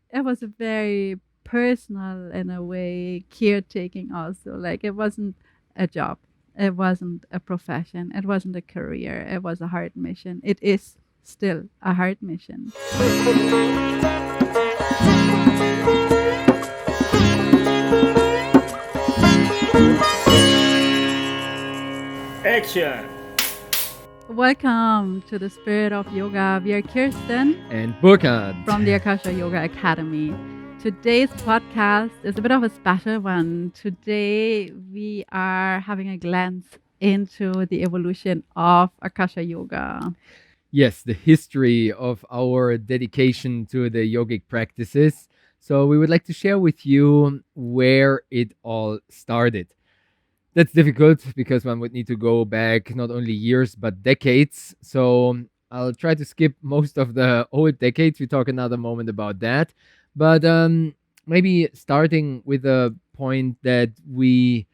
it was a very personal, in a way, caretaking also. Like it wasn't a job, it wasn't a profession, it wasn't a career, it was a heart mission. It is still a heart mission. Action! Welcome to the Spirit of Yoga. We are Kirsten And Burkhard. from the Akasha Yoga Academy. Today's podcast is a bit of a special one. Today we are having a glance into the evolution of Akasha Yoga. Yes, the history of our dedication to the yogic practices. So we would like to share with you where it all started. That's difficult because one would need to go back not only years but decades. So I'll try to skip most of the old decades. We talk another moment about that. But maybe starting with a point that we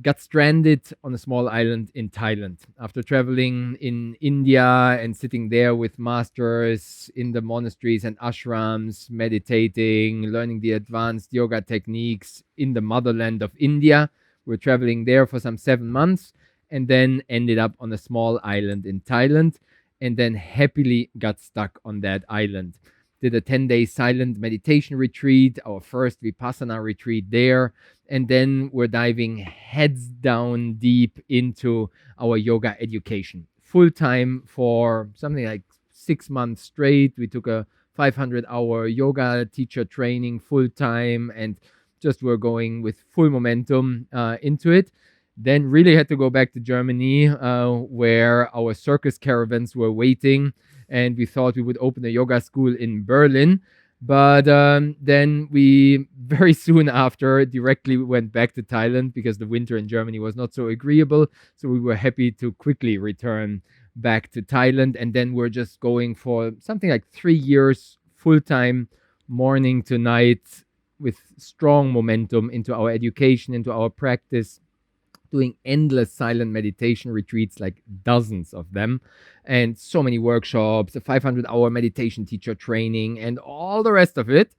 got stranded on a small island in Thailand after traveling in India and sitting there with masters in the monasteries and ashrams, meditating, learning the advanced yoga techniques in the motherland of India. We're traveling there for some 7 months and then ended up on a small island in Thailand and then happily got stuck on that island. Did a 10-day silent meditation retreat, our first Vipassana retreat there, and then we're diving heads down deep into our yoga education. Full time for something like 6 months straight. We took a 500-hour yoga teacher training full time and just were going with full momentum into it. Then really had to go back to Germany where our circus caravans were waiting, and we thought we would open a yoga school in Berlin. But then we very soon after directly went back to Thailand because the winter in Germany was not so agreeable. So we were happy to quickly return back to Thailand. And then we're just going for something like 3 years full time, morning to night, with strong momentum into our education, into our practice, doing endless silent meditation retreats, like dozens of them, and so many workshops, a 500-hour meditation teacher training, and all the rest of it.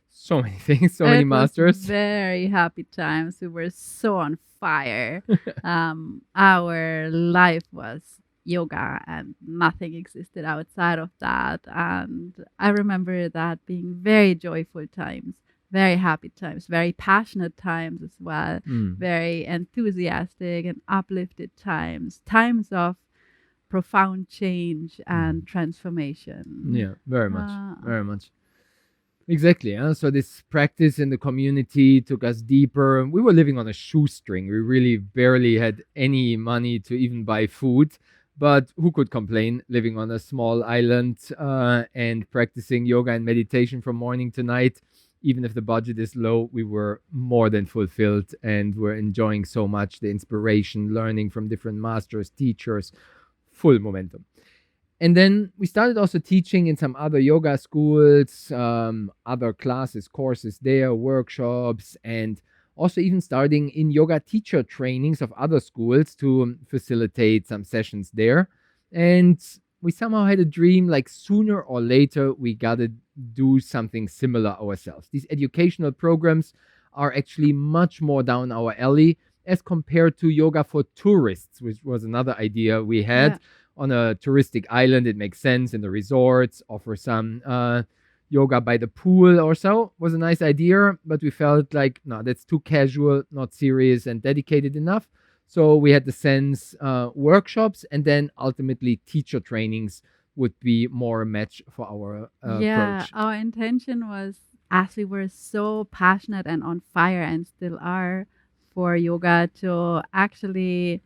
So many things, so many It was masters. very happy times. We were so on fire. Our life was yoga and nothing existed outside of that. And I remember that being very joyful times, very happy times, very passionate times as well, very enthusiastic and uplifted times, times of profound change and transformation. Yeah, very much, Uh, very much. Exactly. So this practice in the community took us deeper. We were living on a shoestring. We really barely had any money to even buy food. But who could complain living on a small island and practicing yoga and meditation from morning to night? Even if the budget is low, we were more than fulfilled and we're enjoying so much the inspiration, learning from different masters, teachers, full momentum. And then we started also teaching in some other yoga schools, other classes, courses there, workshops, and also even starting in yoga teacher trainings of other schools to facilitate some sessions there. And we somehow had a dream like sooner or later we got to do something similar ourselves. These educational programs are actually much more down our alley as compared to yoga for tourists, which was another idea we had. Yeah. On a touristic island, it makes sense. In the resorts, offer some yoga by the pool or so was a nice idea, but we felt like, no, that's too casual, not serious and dedicated enough. So we had the sense workshops and then ultimately teacher trainings would be more a match for our Yeah, approach. our intention was, as we were so passionate and on fire and still are for yoga, to actually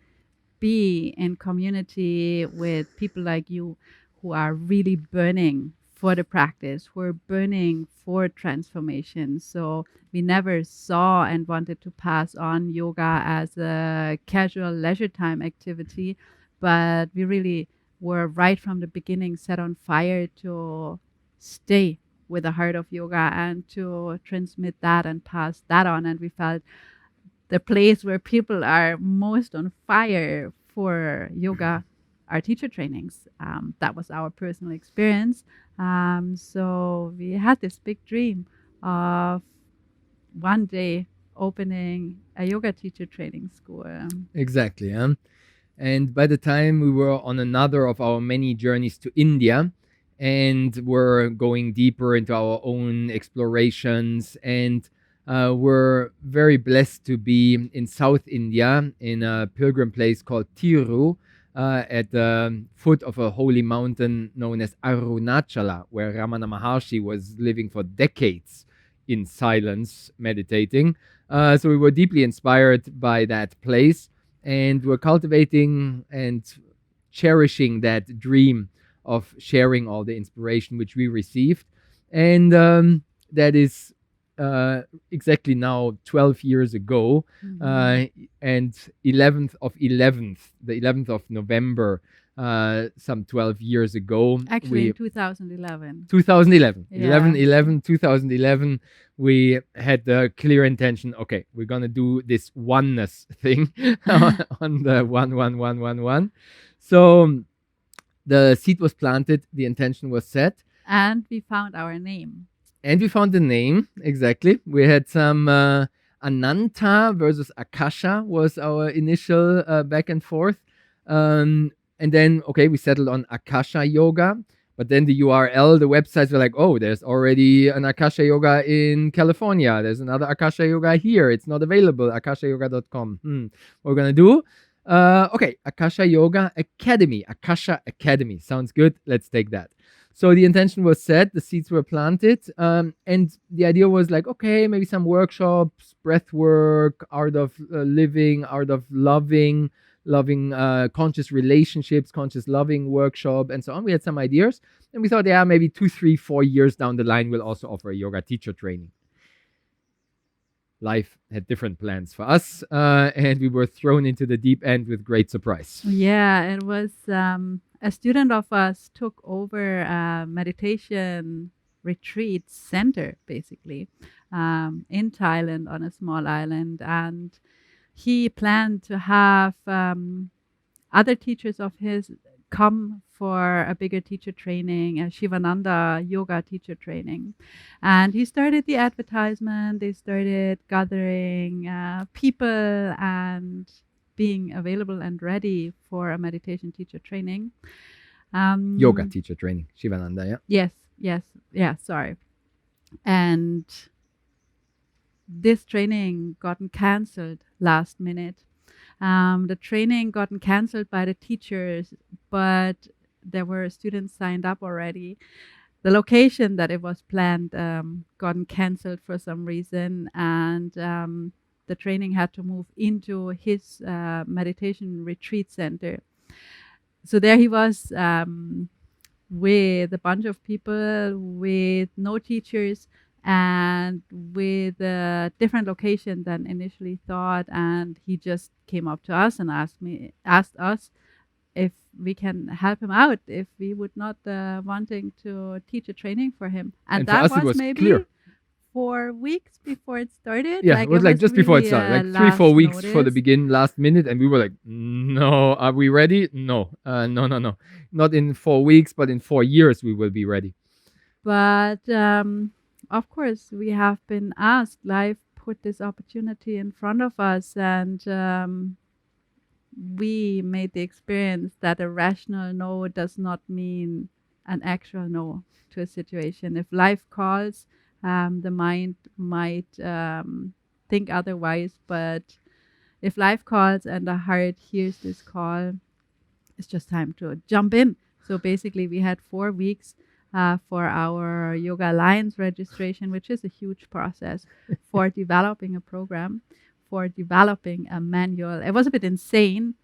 be in community with people like you who are really burning for the practice, who are burning for transformation. So we never saw and wanted to pass on yoga as a casual leisure time activity, but we really were right from the beginning set on fire to stay with the heart of yoga and to transmit that and pass that on. And we felt the place where people are most on fire for yoga our teacher trainings. That was our personal experience. So we had this big dream of one day opening a yoga teacher training school. Exactly. And by the time we were on another of our many journeys to India and were going deeper into our own explorations, and we're very blessed to be in South India in a pilgrim place called Tiru, at the foot of a holy mountain known as Arunachala, where Ramana Maharshi was living for decades in silence, meditating. So we were deeply inspired by that place, and we're cultivating and cherishing that dream of sharing all the inspiration which we received. And that is exactly now 12 years ago, and 11th of 11th, the 11th of November, some 12 years ago. Actually, in 2011. 2011. Yeah. 11 2011, we had the clear intention, okay, we're going to do this oneness thing on the 11111. So the seed was planted, the intention was set. And we found our name. And we found the name, exactly. We had some Ananta versus Akasha was our initial back and forth. And then, okay, we settled on Akasha Yoga. But then the URL, the websites were like, oh, there's already an Akasha Yoga in California. There's another Akasha Yoga here. It's not available, akashayoga.com. What we're going to do? Okay, Akasha Yoga Academy. Akasha Academy. Sounds good. Let's take that. So the intention was set, the seeds were planted, and the idea was like, okay, maybe some workshops, breath work, art of living, art of loving, conscious relationships, conscious loving workshop, and so on. We had some ideas, and we thought, yeah, maybe 2, 3, 4 years down the line, we'll also offer a yoga teacher training. Life had different plans for us, and we were thrown into the deep end with great surprise. Yeah, it was a student of us took over a meditation retreat center, basically, in Thailand on a small island. And he planned to have other teachers of his come for a bigger teacher training, a Shivananda yoga teacher training. And he started the advertisement, they started gathering people and being available and ready for a meditation teacher training. Yoga teacher training, Shivananda, yeah? Yeah, sorry. And this training gotten cancelled last minute. The training gotten cancelled by the teachers, but there were students signed up already. The location that it was planned gotten cancelled for some reason, and the training had to move into his meditation retreat center. So there he was with a bunch of people, with no teachers, and with a different location than initially thought. And he just came up to us and asked us if we can help him out, if we would not wanting to teach a training for him. And that was maybe clear. 4 weeks before it started. Yeah, it was like just before it started, like 3, 4 weeks for the begin, last minute, and we were like, no, are we ready? No, no, not in 4 weeks, but in 4 years we will be ready. But of course, we have been asked. Life put this opportunity in front of us, and we made the experience that a rational no does not mean an actual no to a situation. If life calls, the mind might think otherwise, but if life calls and the heart hears this call, it's just time to jump in. So basically, we had 4 weeks for our Yoga Alliance registration, which is a huge process for developing a program, for developing a manual. It was a bit insane.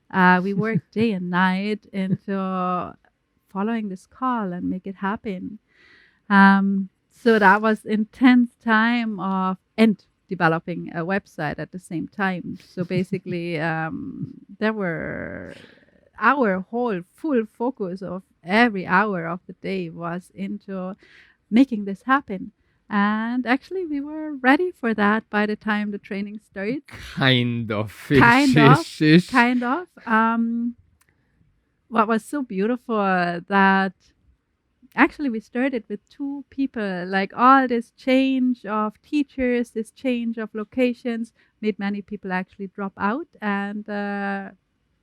We worked day and night into following this call and make it happen. So that was intense time of and developing a website at the same time. So basically, there were our whole full focus of every hour of the day was into making this happen. And actually, we were ready for that by the time the training started. Kind of. what was so beautiful that actually we started with two people, like all this change of teachers, this change of locations made many people actually drop out and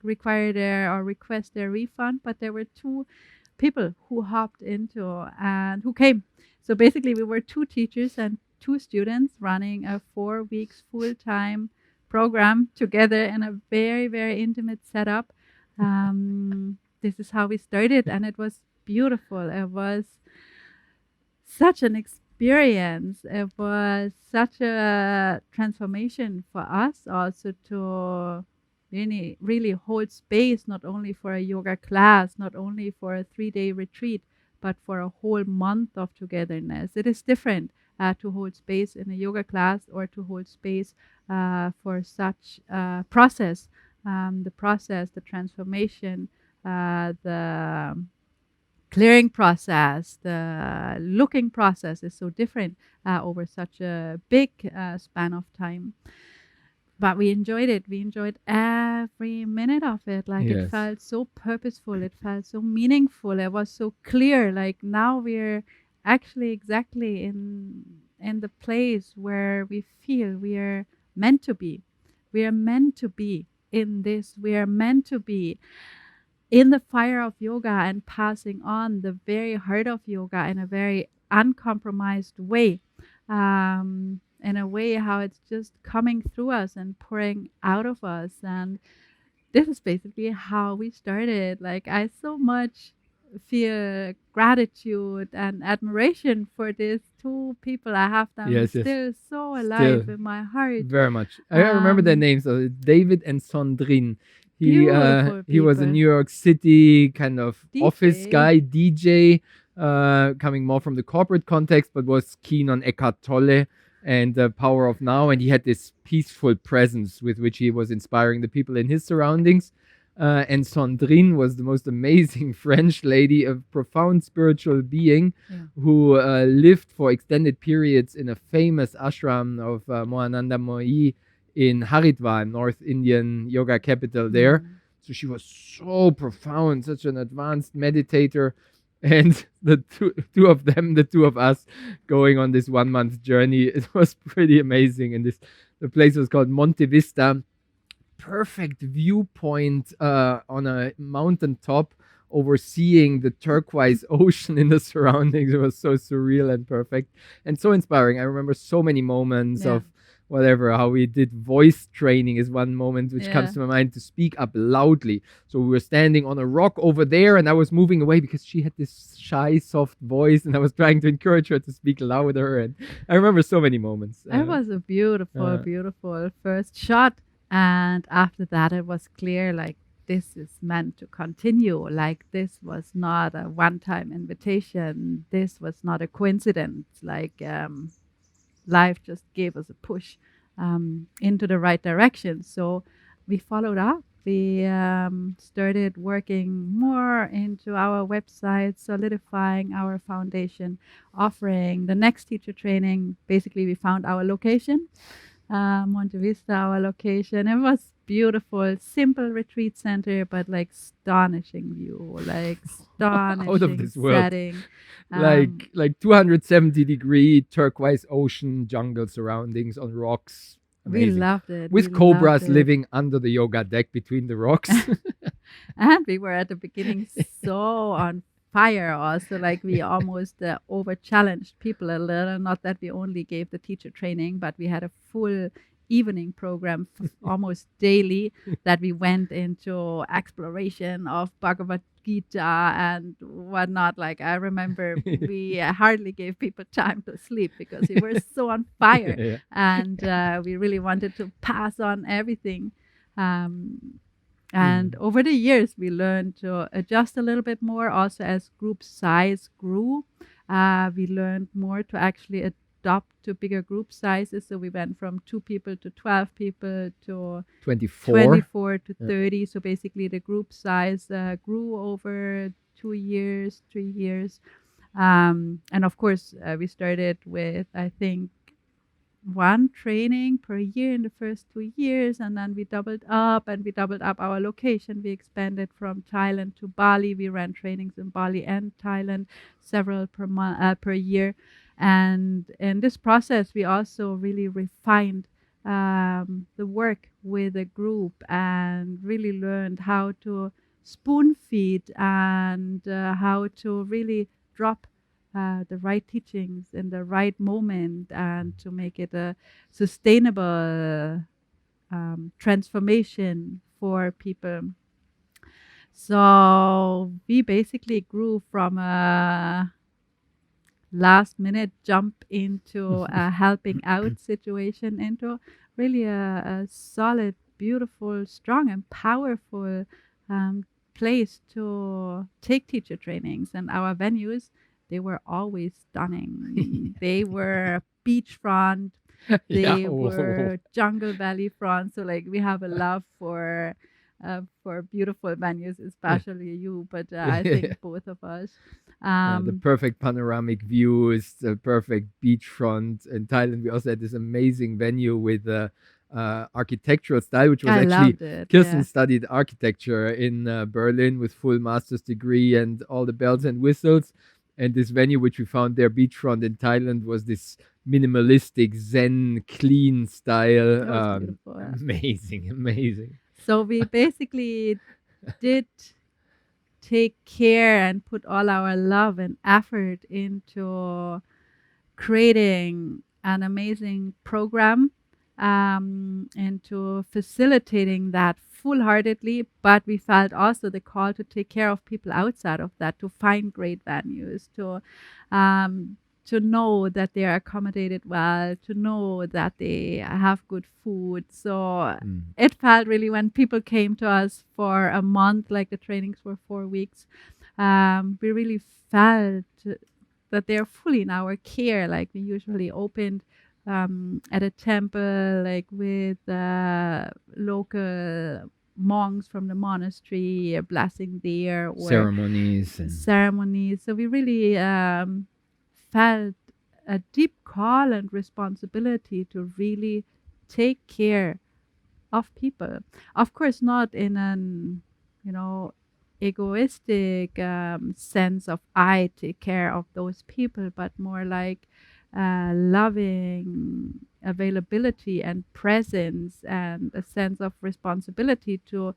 require their or request their refund, but there were two people who hopped into and who came. So basically, we were two teachers and two students running a 4 weeks full time program together in a very, very intimate setup. This is how we started, and it was beautiful. It was such an experience. It was such a transformation for us also to really hold space, not only for a yoga class, not only for a 3 day retreat, but for a whole month of togetherness. It is different to hold space in a yoga class or to hold space for such process. The process, the transformation, the clearing process, the looking process is so different over such a big span of time. But we enjoyed it. We enjoyed every minute of it. Like it Yes. felt so purposeful. It felt so meaningful. It was so clear. Like now we're actually exactly in the place where we feel we are meant to be. We are meant to be in this. We are meant to be in the fire of yoga and passing on the very heart of yoga in a very uncompromised way. In a way how it's just coming through us and pouring out of us. And this is basically how we started. Like I so much feel gratitude and admiration for these two people. I have them Yes, yes. still so alive Still in my heart. very much. I remember their Um, names. David and Sandrine. Beautiful He was a people. New York City kind of office DJ. guy, DJ, coming more from the corporate context, but was keen on Eckhart Tolle and the power of now. And he had this peaceful presence with which he was inspiring the people in his surroundings. And Sandrine was the most amazing French lady, a profound spiritual being Yeah. who lived for extended periods in a famous ashram of Mohananda Moi in Haridwar, North Indian yoga capital there. Mm. So she was so profound, such an advanced meditator. And the two of them, the two of us, going on this 1 month journey, it was pretty amazing. And the place was called Monte Vista, perfect viewpoint on a mountaintop overseeing the turquoise ocean in the surroundings. It was so surreal and perfect and so inspiring. I remember so many moments Yeah. of whatever, how we did voice training is one moment which comes Yeah. to my mind, to speak up loudly. So we were standing on a rock over there and I was moving away because she had this shy, soft voice and I was trying to encourage her to speak louder. And I remember so many moments. It was a beautiful, Uh, beautiful first shot. And after that, it was clear like this is meant to continue. Like this was not a one time invitation. This was not a coincidence. Like life just gave us a push into the right direction. So we followed up. We started working more into our website, solidifying our foundation, offering the next teacher training. Basically, we found our location, Monte Vista, our location. It was beautiful, simple retreat center, but like astonishing view, like out of astonishing this world. setting. Um, Like 270-degree turquoise ocean jungle surroundings on rocks. we Amazing. loved it. We With loved cobras it. living under the yoga deck between the rocks. And we were at the beginning so on fire also, like we almost over challenged people a little. Not that we only gave the teacher training, but we had a full evening program almost daily that we went into exploration of Bhagavad Gita and whatnot. Like I remember we hardly gave people time to sleep because we were so on fire, Yeah. and we really wanted to pass on everything. And Mm. over the years, we learned to adjust a little bit more. Also, as group size grew, we learned more to actually adopt to bigger group sizes. So we went from 2 people to 12 people to 24. 24 to Yeah. 30. So basically, the group size grew over 2 years, 3 years. And of course, we started with, I think, one training per year in the first 2 years, and then we doubled up and we doubled up our location. We expanded from Thailand to Bali. We ran trainings in Bali and Thailand, several per year. And in this process, we also really refined the work with a group and really learned how to spoon feed and how to really drop the right teachings in the right moment and to make it a sustainable transformation for people. So we basically grew from a last minute jump into a helping out situation into really a solid, beautiful, strong, and powerful um, place to take teacher trainings. And our venues, they were always stunning. They were beachfront, Yeah. they Oh. were jungle valley front. So like we have a love for beautiful venues, especially you, but I think both of us. The Um, perfect panoramic views, the perfect beachfront. In Thailand, we also had this amazing venue with architectural style, which was I actually loved it. Kirsten Yeah. studied architecture in Berlin with full master's degree and all the bells and whistles. And this venue, which we found there, beachfront in Thailand, was this minimalistic Zen clean style. It was beautiful. Amazing, amazing. So we basically did take care and put all our love and effort into creating an amazing program, into facilitating that full-heartedly, but we felt also the call to take care of people outside of that, to find great venues, um, to know that they are accommodated well, to know that they have good food. So Mm. it felt really, when people came to us for a month, like the trainings were 4 weeks, we really felt that they're fully in our care. Like we usually opened at a temple, like with local monks from the monastery, a blessing there, or Ceremonies and ceremonies. So we really felt a deep call and responsibility to really take care of people. Of course, not in an, you know, egoistic sense of I take care of those people, but more like loving availability and presence and a sense of responsibility to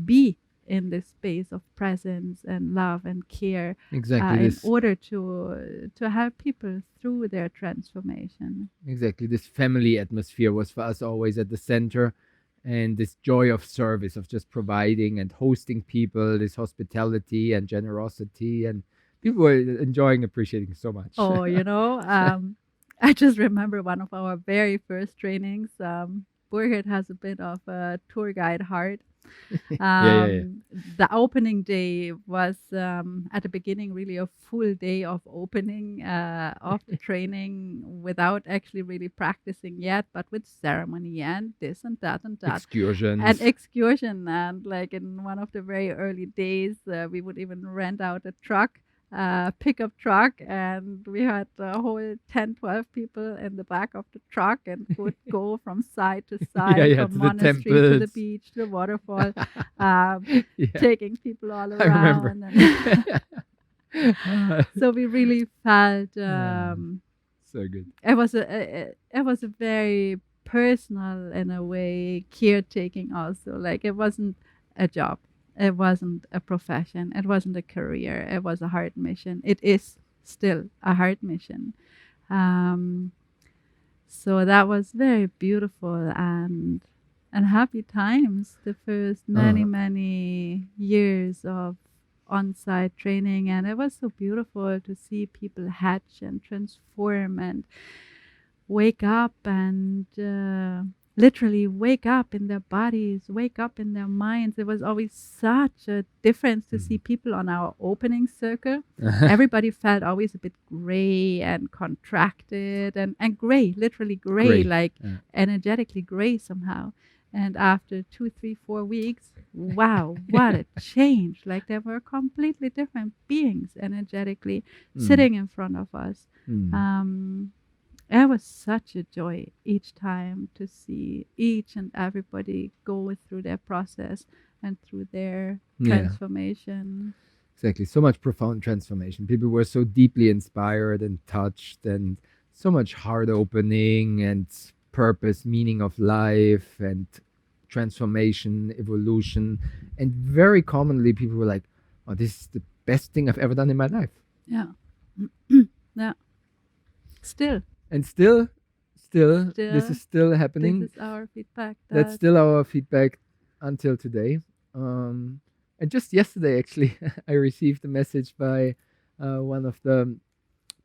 be in this space of presence and love and care exactly in this. order to help people through their transformation. Exactly. This family atmosphere was for us always at the center. And this joy of service, of just providing and hosting people, this hospitality and generosity. And people were enjoying, appreciating so much. Oh, I just remember one of our very first trainings. Burkhard has a bit of a tour guide heart. Yeah, yeah, yeah. The opening day was at the beginning really a full day of opening of the training without actually really practicing yet, but with ceremony and this and that and that. And Excursions. excursion, and like in one of the very early days, we would even rent out a truck, pickup truck, and we had a whole 10, 12 people in the back of the truck and would go from side to Yeah, side, yeah, from to the monastery to the temples. beach to the waterfall, um, Yeah, taking people all I remember. around. And so we really felt So good. it was a very personal, in a way, caretaking also. Like it wasn't a job, it wasn't a profession, it wasn't a career, it was a heart mission. It is still a heart mission. um, so that was very beautiful and happy times, the first many Uh, many years of on-site training. And it was so beautiful to see people hatch and transform and wake up and literally wake up in their bodies, wake up in their minds. It was always such a difference to see people on our opening circle. Everybody felt always a bit gray and contracted and gray, literally gray, Great. like energetically gray somehow. And after 2, 3, 4 weeks, wow, what a change! Like they were completely different beings energetically Mm. sitting in front of us. Mm. Um, it was such a joy each time to see each and everybody go through their process and through their Yeah, transformation. exactly. So much profound transformation. People were so deeply inspired and touched, and so much heart opening and purpose, meaning of life, and transformation, evolution. And very commonly, people were like, "Oh, this is the best thing I've ever done in my life." Yeah. Yeah. Still, And still, this still, is still this happening. is our feedback That's that, still our feedback until today. Um, and just yesterday, actually, I received a message by one of the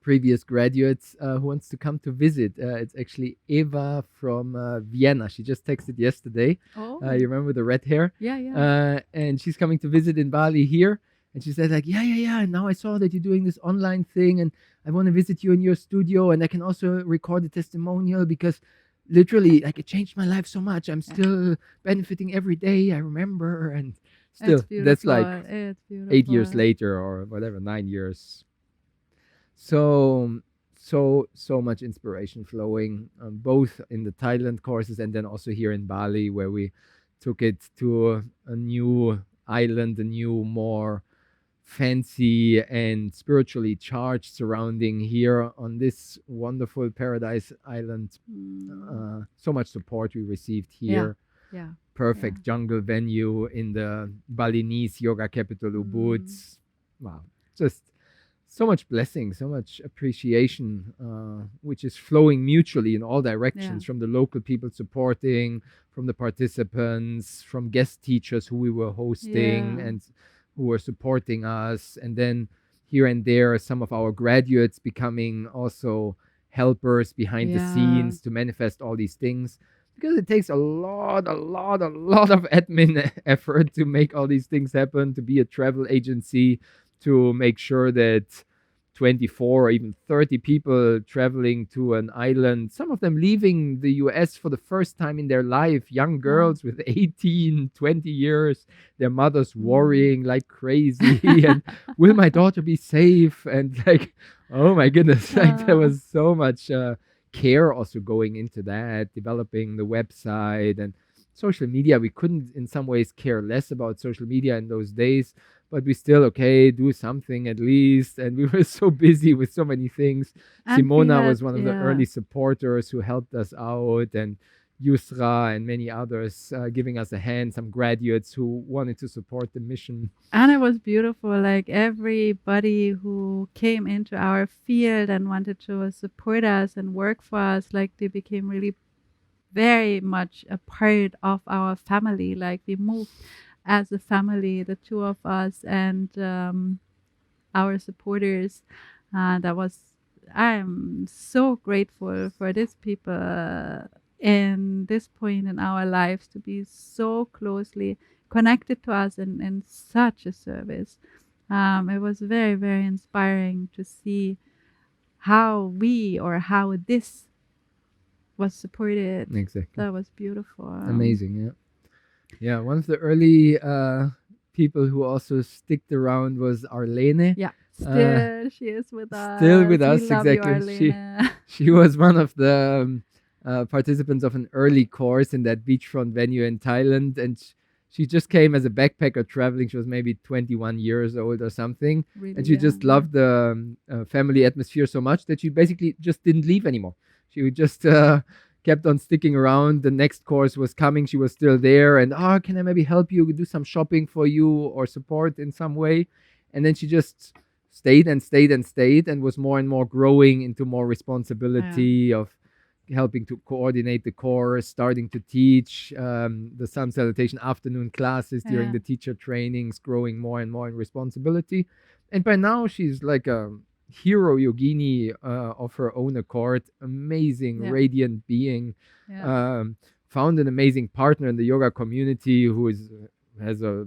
previous graduates who wants to come to visit. It's actually Eva from Vienna. She just texted yesterday. oh, You remember the red hair? yeah, yeah. And she's coming to visit in Bali here. And she said, like, yeah, yeah, yeah. And now I saw that you're doing this online thing, and I want to visit you in your studio, and I can also record a testimonial because literally, like, it changed my life so much. I'm Yeah. still benefiting every day. I remember, and It's still, that's beautiful. like It's 8 years beautiful. later or whatever, 9 years. So much inspiration flowing, both in the Thailand courses and then also here in Bali, where we took it to a new island, a new, more fancy and spiritually charged surrounding here on this wonderful paradise island. So much support we received Yeah, here. yeah, Perfect jungle venue in the Balinese yoga capital, Ubud. Wow, just so much blessing, so much appreciation, which is flowing mutually in all directions, from the local people supporting, from the participants, from guest teachers who we were hosting and who were supporting us, and then here and there some of our graduates becoming also helpers behind the scenes to manifest all these things, because it takes a lot of admin effort to make all these things happen, to be a travel agency, to make sure that 24 or even 30 people traveling to an island, some of them leaving the US for the first time in their life, young girls with 18, 20 years, their mothers worrying like crazy, and will my daughter be safe? And like, oh my goodness, like there was so much care also going into that, developing the website and social media. We couldn't in some ways care less about social media in those days, but we still, okay, do something at least. And we were so busy with so many things. And we Simona had, was one of the early supporters who helped us out, and Yusra and many others giving us a hand, some graduates who wanted to support the mission. and it was beautiful. Like everybody who came into our field and wanted to support us and work for us, like they became really very much a part of our family. Like we moved as a family, the two of us and our supporters. That was, I'm so grateful for these people in this point in our lives to be so closely connected to us in such a service. It was very, very inspiring to see how we or how this was supported. Exactly. That was beautiful. Amazing, yeah. Yeah, one of the early people who also sticked around was Arlene. Yeah, Uh, still she is with us. Still with We us, love you, exactly. She Arlene. she was one of the participants of an early course in that beachfront venue in Thailand, and she just came as a backpacker traveling. She was maybe 21 years old or something, Really and she just young. loved the family atmosphere so much that she basically just didn't leave anymore. She would just kept on sticking around. The next course was coming. She was still there, and can I maybe help you do some shopping for you or support in some way? And then she just stayed and stayed and stayed, and was more and more growing into more responsibility of helping to coordinate the course, starting to teach the sun salutation afternoon classes during the teacher trainings, growing more and more in responsibility. And by now she's like a hero yogini of her own accord, amazing, radiant being. Found an amazing partner in the yoga community who has a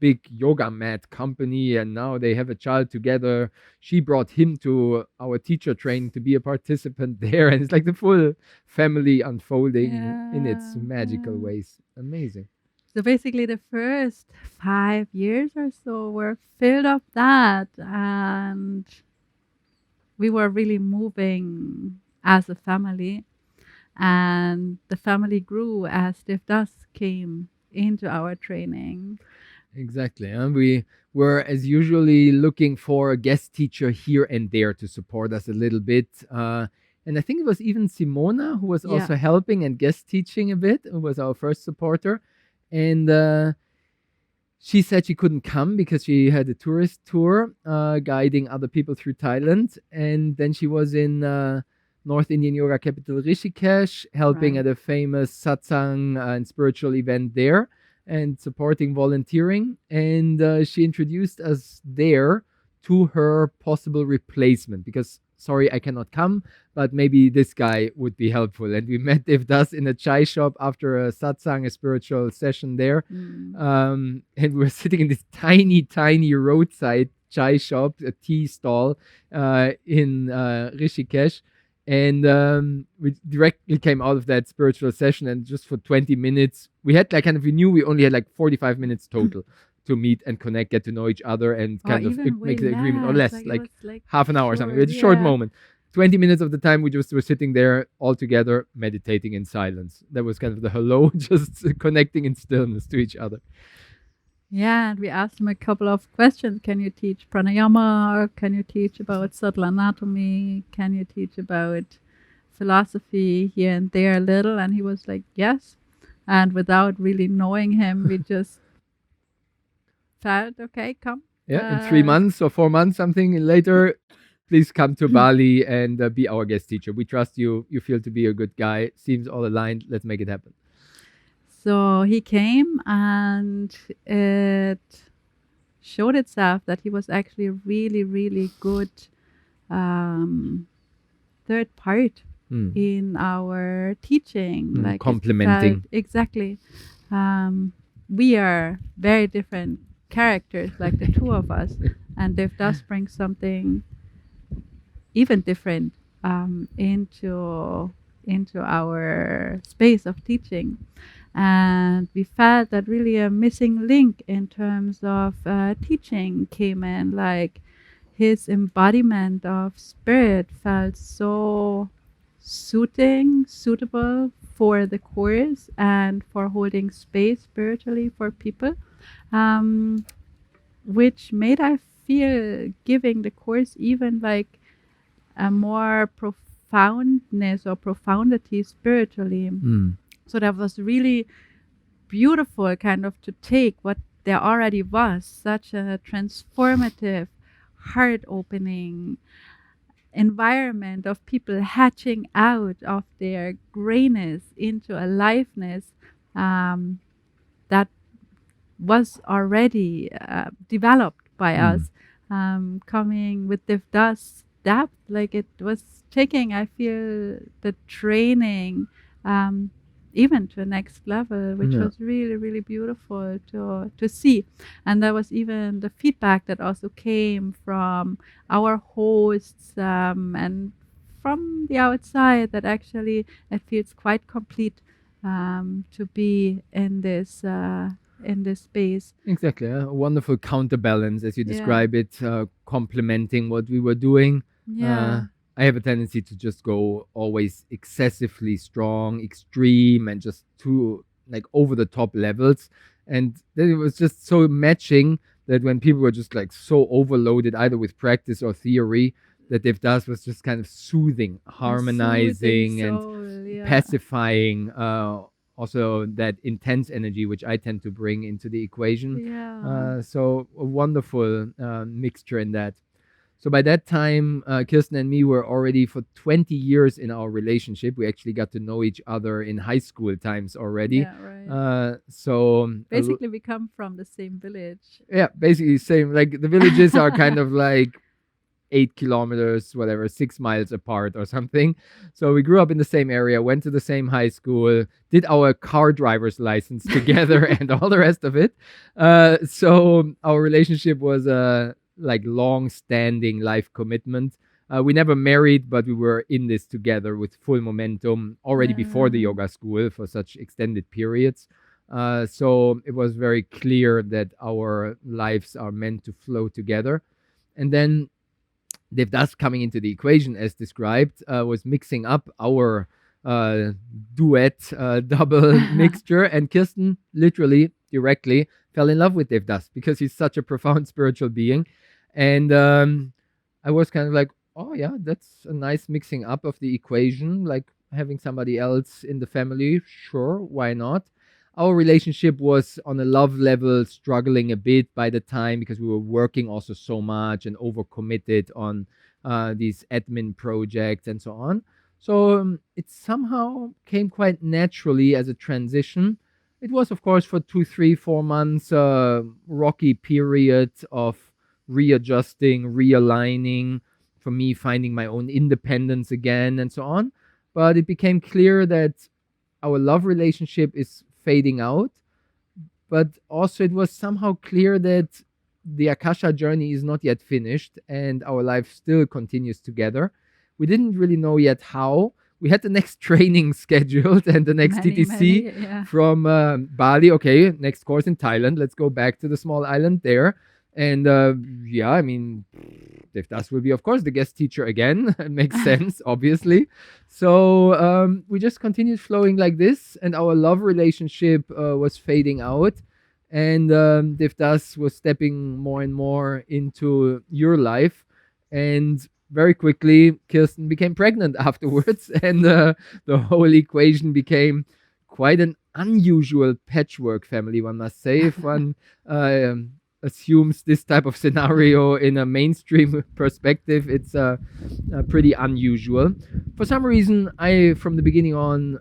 big yoga mat company, and now they have a child together. She brought him to our teacher training to be a participant there, and it's like the full family unfolding in its magical ways. Amazing. So basically, the first 5 years or so were filled of that, and we were really moving as a family. And the family grew as Devdas came into our training. Exactly. And we were, as usually, looking for a guest teacher here and there to support us a little bit. And I think it was even Simona who was Yeah, also helping and guest teaching a bit, who was our first supporter. And she said she couldn't come because she had a tourist tour guiding other people through Thailand. And then she was in North Indian yoga capital Rishikesh, helping right. at a famous satsang and spiritual event there and supporting volunteering. And she introduced us there to her possible replacement because, sorry, I cannot come, but maybe this guy would be helpful. And we met Devdas in a chai shop after a satsang, a spiritual session there. Mm. And we were sitting in this tiny, tiny roadside chai shop, a tea stall in Rishikesh. And we directly came out of that spiritual session, and just for 20 minutes, we had like we knew we only had like 45 minutes total to meet and connect, get to know each other, and Or kind of even way make the agreement, or less. less, Like it like was like half an hour or something. We short. had a short Yeah. moment. 20 minutes of the time, we just were sitting there all together, meditating in silence. That was kind of the hello, just connecting in stillness to each other. Yeah, and we asked him a couple of questions. Can you teach pranayama? Can you teach about subtle anatomy? Can you teach about philosophy here and there a little? And he was like, yes. And without really knowing him, we just felt, okay, come. Yeah, in 3 months or 4 months, something later, please come to Bali and be our guest teacher. We trust you. You feel to be a good guy. Seems all aligned. Let's make it happen. So he came, and it showed itself that he was actually a really, really good third part in our teaching. Like it Complementing. felt exactly. We are very different characters, like the two of us, and Dev does bring something even different into our space of teaching. And we felt that really a missing link in terms of teaching came in, like his embodiment of spirit felt so suitable for the course and for holding space spiritually for people, which made I feel giving the course even like a more profoundness or profundity spiritually. So that was really beautiful, kind of to take what there already was, such a transformative, heart opening environment of people hatching out of their grayness into aliveness that was already developed by us, coming with Devdas depth. Like it was taking, I feel, the training even to a next level, which Yeah. was really, really beautiful to see. And there was even the feedback that also came from our hosts and from the outside, that actually it feels quite complete to be in this space. Exactly. A wonderful counterbalance, as you Yeah. describe it, complementing what we were doing. Yeah. I have a tendency to just go always excessively strong, extreme, and just too like over the top levels. And then it was just so matching that when people were just like so overloaded, either with practice or theory, that Devdas was just kind of soothing, harmonizing, and pacifying. Also, that intense energy which I tend to bring into the equation. Yeah. So a wonderful mixture in that. So by that time, Kirsten and me were already for 20 years in our relationship. We actually got to know each other in high school times already. Yeah, right. So Basically, we come from the same village. yeah, basically same. Like the villages are kind of like 8 kilometers, whatever, 6 miles apart or something. So we grew up in the same area, went to the same high school, did our car driver's license together, and all the rest of it. So our relationship was like long-standing life commitment. We never married, but we were in this together with full momentum already before the yoga school for such extended periods. So it was very clear that our lives are meant to flow together. And then Devdas coming into the equation, as described, was mixing up our uh, duet double mixture, and Kirsten literally directly fell in love with Devdas because he's such a profound spiritual being, and I was kind of like, oh yeah, that's a nice mixing up of the equation, like having somebody else in the family, sure, why not? Our relationship was on a love level struggling a bit by the time because we were working also so much and overcommitted on these admin projects and so on. So it somehow came quite naturally as a transition. It was, of course, for 2, 3, 4 months, rocky period of readjusting, realigning, for me finding my own independence again, and so on. But it became clear that our love relationship is fading out, but also it was somehow clear that the Akasha journey is not yet finished and our life still continues together. We didn't really know yet how. We had the next training scheduled and the next Many, TTC many, yeah. from Bali. Okay, next course in Thailand. Let's go back to the small island there. And yeah, I mean, Devdas will be, of course, the guest teacher again. It makes sense, obviously. So we just continued flowing like this, and our love relationship was fading out. And Devdas was stepping more and more into your life. And very quickly, Kirsten became pregnant afterwards, and the whole equation became quite an unusual patchwork family, one must say, if one assumes this type of scenario in a mainstream perspective. It's pretty unusual. For some reason, I, from the beginning on,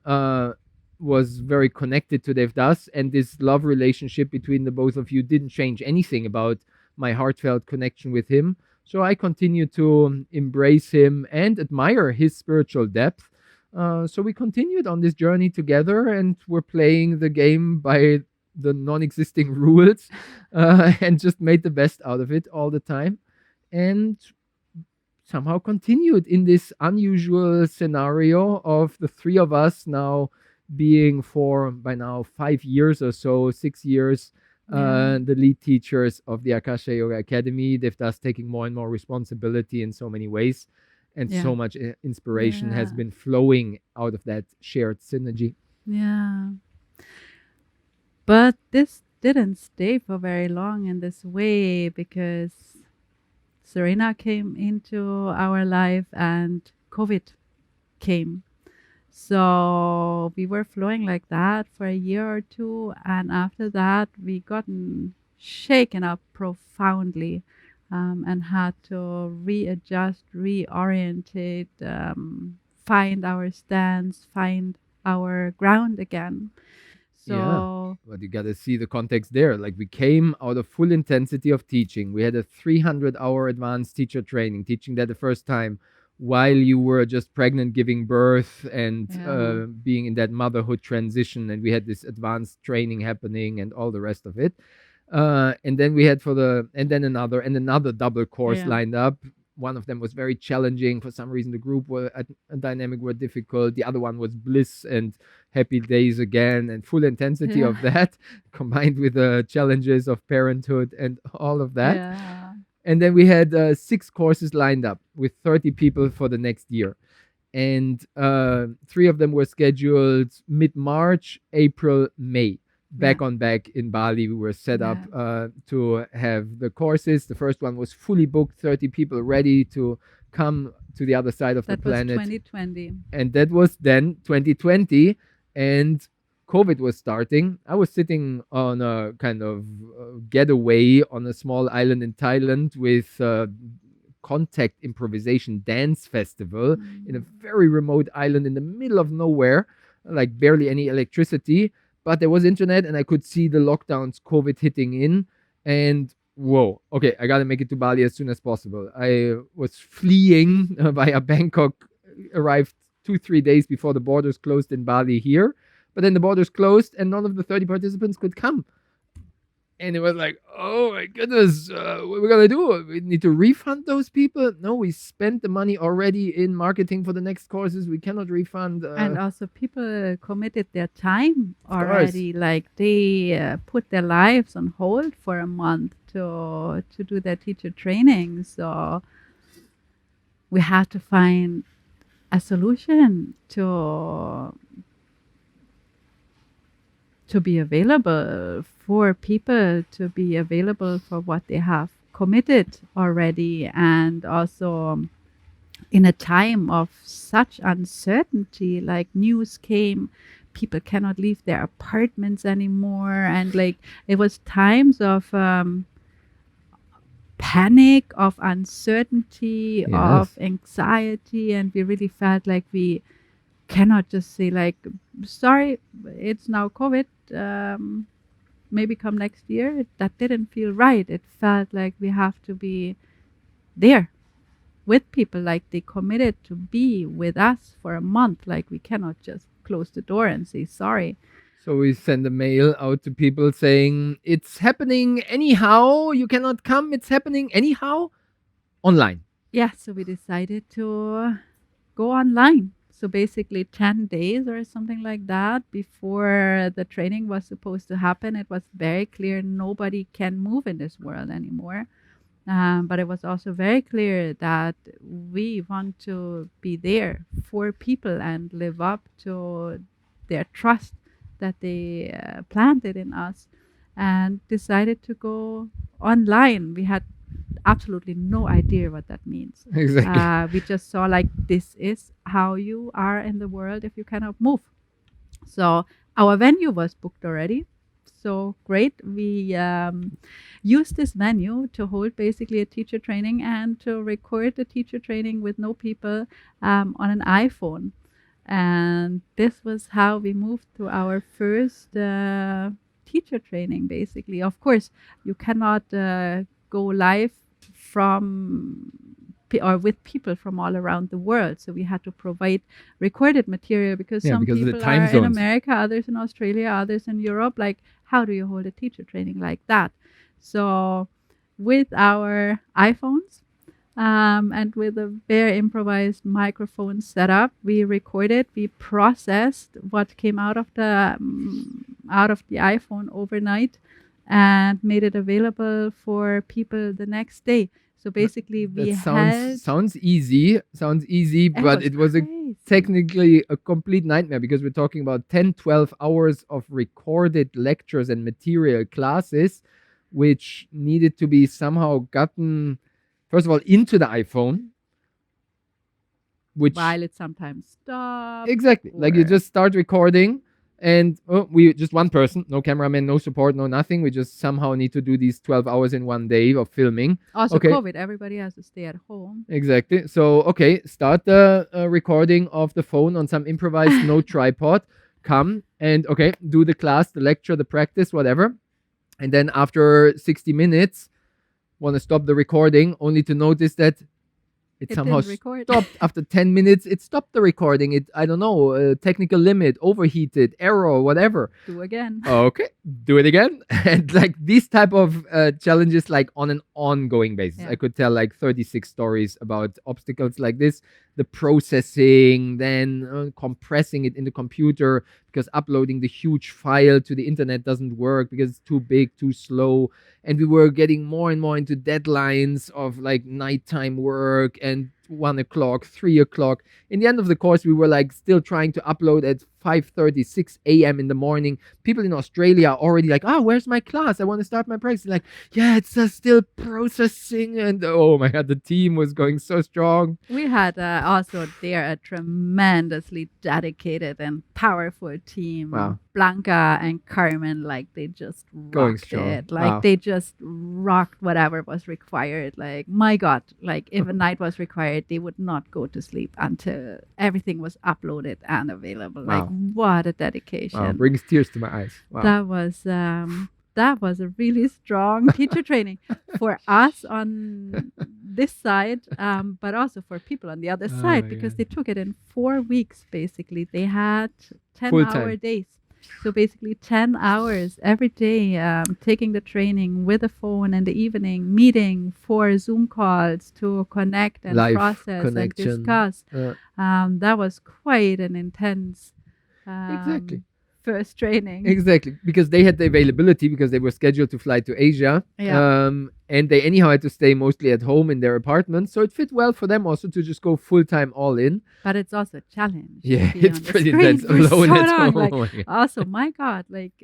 was very connected to Devdas, and this love relationship between the both of you didn't change anything about my heartfelt connection with him. So I continue to embrace him and admire his spiritual depth. So we continued on this journey together, and we're playing the game by the non-existing rules, and just made the best out of it all the time, and somehow continued in this unusual scenario of the three of us now being, for by now 5 years or so, 6 years, Yeah. the lead teachers of the Akasha Yoga Academy. They've thus taking more and more responsibility in so many ways, and Yeah. so much inspiration has Yeah. been flowing out of that shared synergy. Yeah. But this didn't stay for very long in this way because Serena came into our life and COVID came. So we were flowing like that for a year or two. And after that, we gotten shaken up profoundly, and had to readjust, reorientate, find our stance, find our ground again. Yeah. So But you got to see the context there. Like, we came out of full intensity of teaching. We had a 300-hour advanced teacher training, teaching that the first time while you were just pregnant, giving birth, and yeah, being in that motherhood transition. And we had this advanced training happening and all the rest of it. And then we had and then another double course yeah, lined up. One of them was very challenging. For some reason, the group were a dynamic were difficult. The other one was bliss and happy days again, and full intensity yeah, of that, combined with the challenges of parenthood and all of that. yeah, And then we had 6 courses lined up with 30 people for the next year. And 3 of them were scheduled mid-March, April, May. yeah, Back on back in Bali, we were set up yeah. to have the courses. The first one was fully booked, 30 people ready to come to the other side of the That was planet. 2020. And that was then 2020, and COVID was starting. I was sitting on a kind of getaway on a small island in Thailand with contact improvisation dance festival in a very remote island in the middle of nowhere, like barely any electricity, but there was internet and I could see the lockdowns, COVID hitting in, and whoa, okay, I gotta make it to Bali as soon as possible. I was fleeing via Bangkok, arrived 2, 3 days before the borders closed in Bali here, but then the borders closed and none of the 30 participants could come. And it was like, oh my goodness, what are we gonna do? We need to refund those people? No, we spent the money already in marketing for the next courses. We cannot refund. And also, people committed their time Of course. already. Like they put their lives on hold for a month to do their teacher training. So we had to find a solution to be available for people, to be available for what they have committed already, and also in a time of such uncertainty, like news came, people cannot leave their apartments anymore, and like it was times of panic, of uncertainty, of Yes. anxiety, and we really felt like we cannot just say like, sorry, it's now COVID, maybe come next year. That didn't feel right. It felt like we have to be there with people, like they committed to be with us for a month. Like we cannot just close the door and say sorry. So we send a mail out to people saying it's happening anyhow. You cannot come. It's happening anyhow online. Yeah, so we decided to go online. So basically 10 days or something like that before the training was supposed to happen, it was very clear nobody can move in this world anymore. But it was also very clear that we want to be there for people and live up to their trust that they planted in us, and decided to go online. We had absolutely no idea what that means. Exactly. We just saw like this is how you are in the world if you cannot move. So our venue was booked already. So great. We used this venue to hold basically a teacher training and to record the teacher training with no people on an iPhone. And this was how we moved to our first teacher training, basically. Of course, you cannot go live from or with people from all around the world. So we had to provide recorded material because Yeah, some because of the people time are in zones. America, others in Australia, others in Europe. Like, how do you hold a teacher training like that? So with our iPhones, and with a very improvised microphone setup, we recorded, we processed what came out of the iPhone overnight, and made it available for people the next day. So basically, we That had sounds easy. Sounds easy, it but was it was a crazy. technically a complete nightmare because we're talking about 10, 12 hours of recorded lectures and material classes, which needed to be somehow gotten, first of all, into the iPhone, which While it sometimes stopped, exactly, like you or just start recording, and we just one person, no cameraman, no support, no nothing. We just somehow need to do these 12 hours in one day of filming. also Okay, COVID, everybody has to stay at home. exactly. So, okay, start the recording of the phone on some improvised no tripod. Come and okay, do the class, the lecture, the practice, whatever. And then after 60 minutes, want to stop the recording only to notice that it It somehow didn't record. stopped after 10 minutes. It stopped the recording. It, I don't know, technical limit, overheated, error, whatever. Do again. Okay, do it again. And like these type of challenges, like on an ongoing basis, Yeah. I could tell like 36 stories about obstacles like this. The processing, then compressing it in the computer because uploading the huge file to the internet doesn't work because it's too big, too slow. And we were getting more and more into deadlines of like nighttime work and 1 o'clock, 3 o'clock. In the end of the course, we were like still trying to upload at 5:30, 6 a.m. in the morning. People in Australia are already like, oh, where's my class? I want to start my practice. Like, yeah, it's still processing. And oh my God, the team was going so strong. We had also there a tremendously dedicated and powerful team. Wow. Blanca and Carmen, like they just Going rocked strong. it. Like Wow. they just rocked whatever was required. Like, my God, like if a night was required, they would not go to sleep until everything was uploaded and available. Like, Wow. what a Wow. dedication. Brings tears to my eyes. Wow. That was a really strong teacher training for us on this side, but also for people on the other Oh side my because God. they took it in 4 weeks. Basically, they had Full 10-hour time. days. So basically, 10 hours every day, taking the training with a phone in the evening, meeting for Zoom calls to connect and Live process and connection. discuss. Uh, That was quite an intense Exactly. first training. Exactly, because they had the availability because they were scheduled to fly to Asia, Yeah, and they anyhow had to stay mostly at home in their apartment. So it fit well for them also to just go full time all in. but it's also a challenge to Yeah, be it's on the pretty screen intense for so alone at long. home. Like, Oh my God. also, my God, like,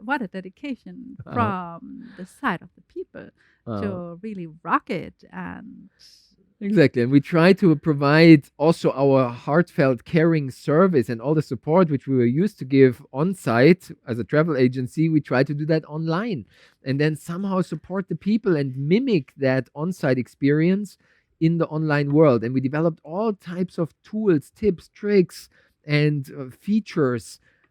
what a dedication Uh, from the side of the people uh, to really rock it. And Exactly. And we try to provide also our heartfelt caring service and all the support which we were used to give on site as a travel agency. We try to do that online and then somehow support the people and mimic that on site experience in the online world. And we developed all types of tools, tips, tricks, and features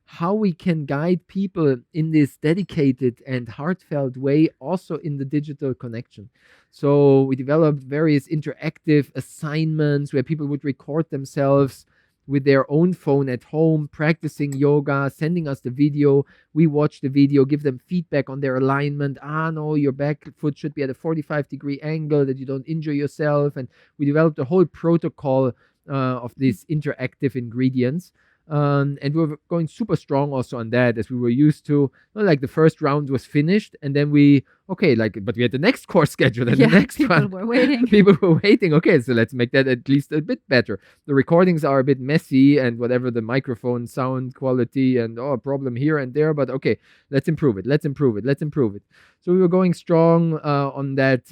how we can guide people in this dedicated and heartfelt way, also in the digital connection. So we developed various interactive assignments where people would record themselves with their own phone at home, practicing yoga, sending us the video. We watch the video, give them feedback on their alignment. Ah, no, your back foot should be at a 45-degree angle that you don't injure yourself. And we developed a whole protocol of these interactive ingredients. And we were going super strong also on that as we were used to. Not like the first round was finished and then we okay, like, but we had the next course scheduled and the yeah, next people one. were waiting. People were waiting. Okay, so let's make that at least a bit better. The recordings are a bit messy and whatever the microphone sound quality and a problem here and there, but okay, let's improve it. Let's improve it. Let's improve it. So we were going strong on that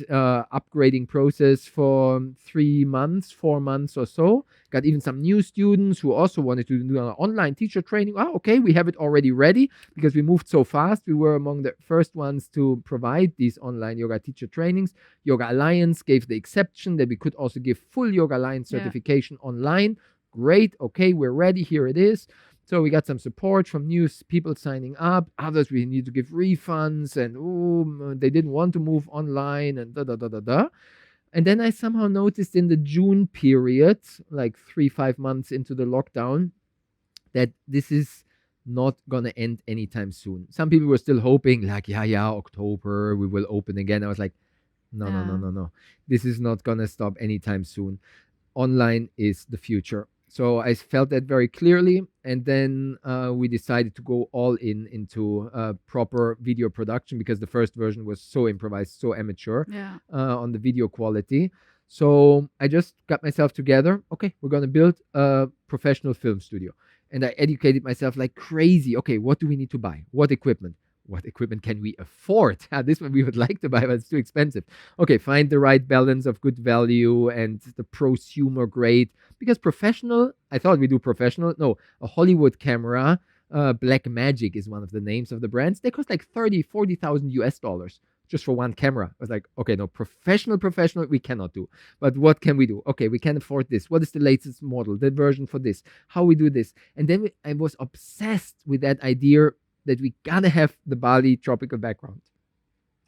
upgrading process for 3 months, 4 months or so. Got even some new students who also wanted to do an online teacher training. Oh, okay, we have it already ready because we moved so fast. We were among the first ones to provide these online yoga teacher trainings. Yoga Alliance gave the exception that we could also give full Yoga Alliance Yeah. certification online. Great. Okay, we're ready. Here it is. So we got some support from new people signing up. Others we need to give refunds and they didn't want to move online and da da da da da. And then I somehow noticed in the June period, like 3, 5 months into the lockdown, that this is not gonna end anytime soon. Some people were still hoping, like, yeah, October we will open again. I was like, no, no, no, Yeah. no, no. This is not gonna stop anytime soon. Online is the future. So I felt that very clearly, and then we decided to go all in into proper video production because the first version was so improvised, so amateur Yeah. on the video quality. So I just got myself together. Okay, we're gonna build a professional film studio, and I educated myself like crazy. Okay, what do we need to buy? What equipment? What equipment can we afford? This one we would like to buy, but it's too expensive. Okay, find the right balance of good value and the prosumer grade. Because professional, I thought we do professional. No, a Hollywood camera, Black Magic is one of the names of the brands. They cost like 30, 40,000 US dollars just for one camera. I was like, okay, no, professional, we cannot do. But what can we do? Okay, we can afford this. What is the latest model, the version for this? How we do this? And then I was obsessed with that idea that we gotta have the Bali tropical background.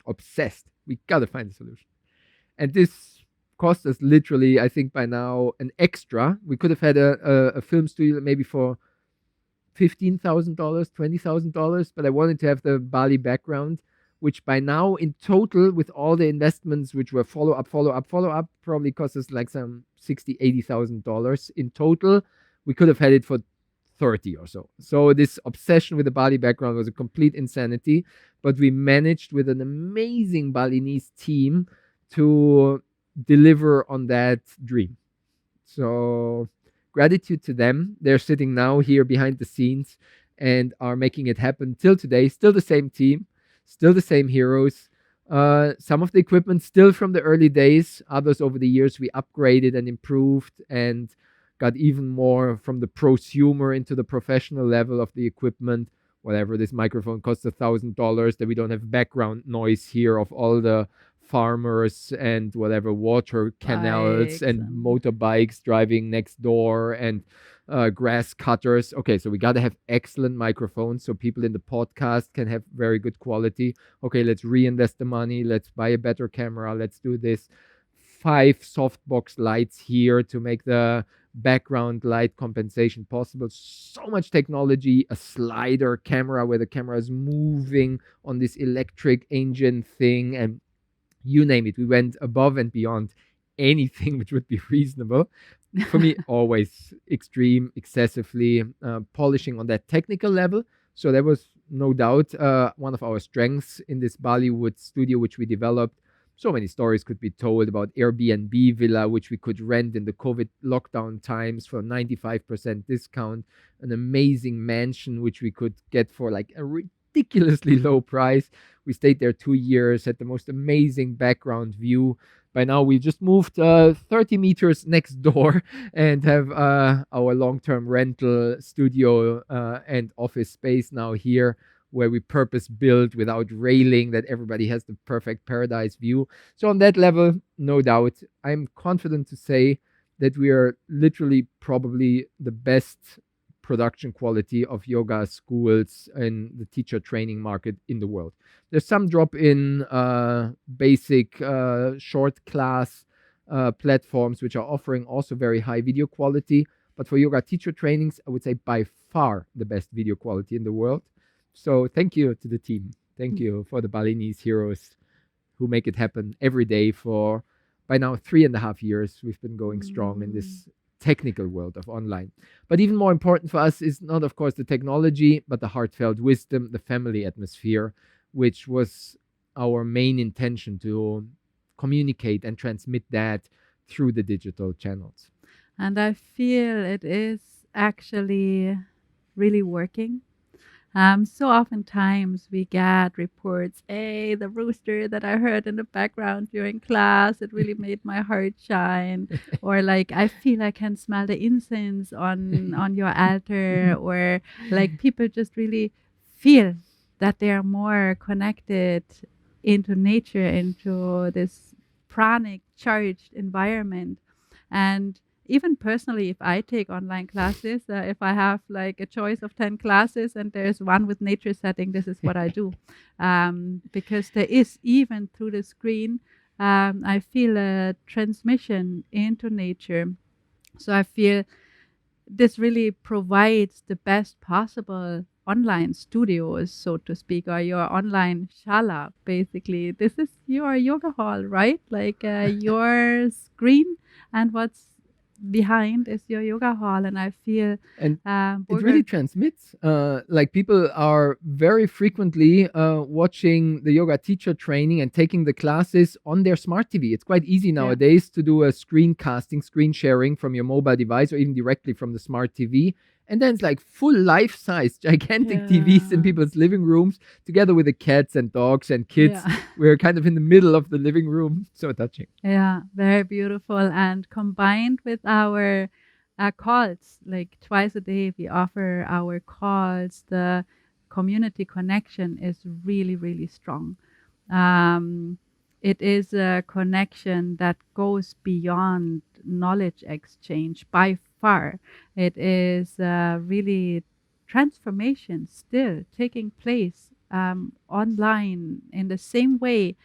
Obsessed. We gotta find a solution. And this cost us literally, I think by now, an extra. We could have had a film studio maybe for $15,000, $20,000, but I wanted to have the Bali background, which by now in total, with all the investments, which were follow up, probably cost us like some $60,000, $80,000 in total. We could have had it for 30 or so. So this obsession with the Bali background was a complete insanity, but we managed with an amazing Balinese team to deliver on that dream. So gratitude to them. They're sitting now here behind the scenes and are making it happen till today. Still the same team, still the same heroes. Some of the equipment still from the early days. Others over the years we upgraded and improved and got even more from the prosumer into the professional level of the equipment. Whatever, this microphone costs $1,000, that we don't have background noise here of all the farmers and whatever water canals Bikes and and motorbikes driving next door and grass cutters. Okay, so we got to have excellent microphones so people in the podcast can have very good quality. Okay, let's reinvest the money. Let's buy a better camera. Let's do this. 5 softbox lights here to make the background light compensation possible. So much technology, a slider camera where the camera is moving on this electric engine thing, and you name it. We went above and beyond anything which would be reasonable. For me, always extreme, excessively polishing on that technical level, So that was no doubt one of our strengths in this Bollywood studio, which we developed. So many stories could be told about Airbnb villa, which we could rent in the COVID lockdown times for 95% discount, an amazing mansion, which we could get for like a ridiculously low price. We stayed there 2 years, had the most amazing background view. By now, we just moved 30 meters next door and have our long term rental studio and office space now here, where we purpose built without railing, that everybody has the perfect paradise view. So, on that level, no doubt, I'm confident to say that we are literally probably the best production quality of yoga schools in the teacher training market in the world. There's some drop in basic short class platforms which are offering also very high video quality. But for yoga teacher trainings, I would say by far the best video quality in the world. So thank you to the team. Thank you for the Balinese heroes who make it happen every day for by now 3.5 years. We've been going strong in Mm. this technical world of online. But even more important for us is not, of course, the technology, but the heartfelt wisdom, the family atmosphere, which was our main intention to communicate and transmit that through the digital channels. And I feel it is actually really working. So oftentimes we get reports, hey, the rooster that I heard in the background during class, it really made my heart shine. Or like I feel I can smell the incense on your altar, or like people just really feel that they are more connected into nature, into this pranic charged environment. And even personally, if I take online classes, if I have like a choice of 10 classes and there's one with nature setting, this is what I do. Because there is, even through the screen, I feel a transmission into nature. So I feel this really provides the best possible online studios, so to speak, or your online shala. Basically, this is your yoga hall, right? Like your screen, and what's behind is your yoga hall. And I feel And it really Burkhard. transmits. Like people are very frequently watching the yoga teacher training and taking the classes on their smart TV. It's quite easy Yeah. nowadays to do a screencasting, screen sharing from your mobile device or even directly from the smart TV. And then it's like full life size, gigantic TVs in Yeah. people's living rooms, together with the cats and dogs and kids. Yeah. We're kind of in the middle of the living room. So touching. Yeah, very beautiful. And combined with our calls, like twice a day, we offer our calls. The community connection is really, really strong. Um, it is a connection that goes beyond knowledge exchange by far. It is really transformation still taking place online in the same way,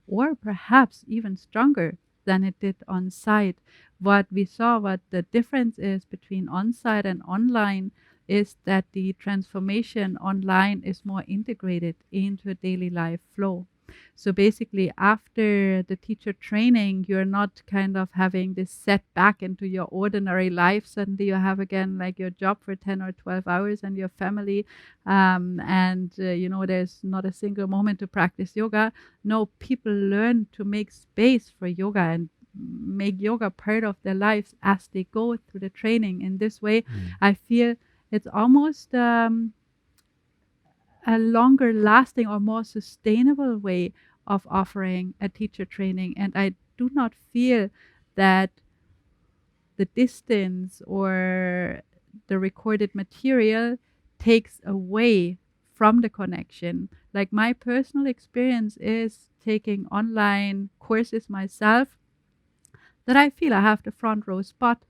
or perhaps even stronger than it did on site. What we saw, what the difference is between on site and online, is that the transformation online is more integrated into a daily life flow. So basically, after the teacher training, you're not kind of having this set back into your ordinary life. Suddenly, you have again like your job for 10 or 12 hours and your family. And there's not a single moment to practice yoga. No, people learn to make space for yoga and make yoga part of their lives as they go through the training. In this way, Mm. I feel it's almost a longer lasting or more sustainable way of offering a teacher training. And I do not feel that the distance or the recorded material takes away from the connection. Like my personal experience is taking online courses myself, that I feel I have the front row spot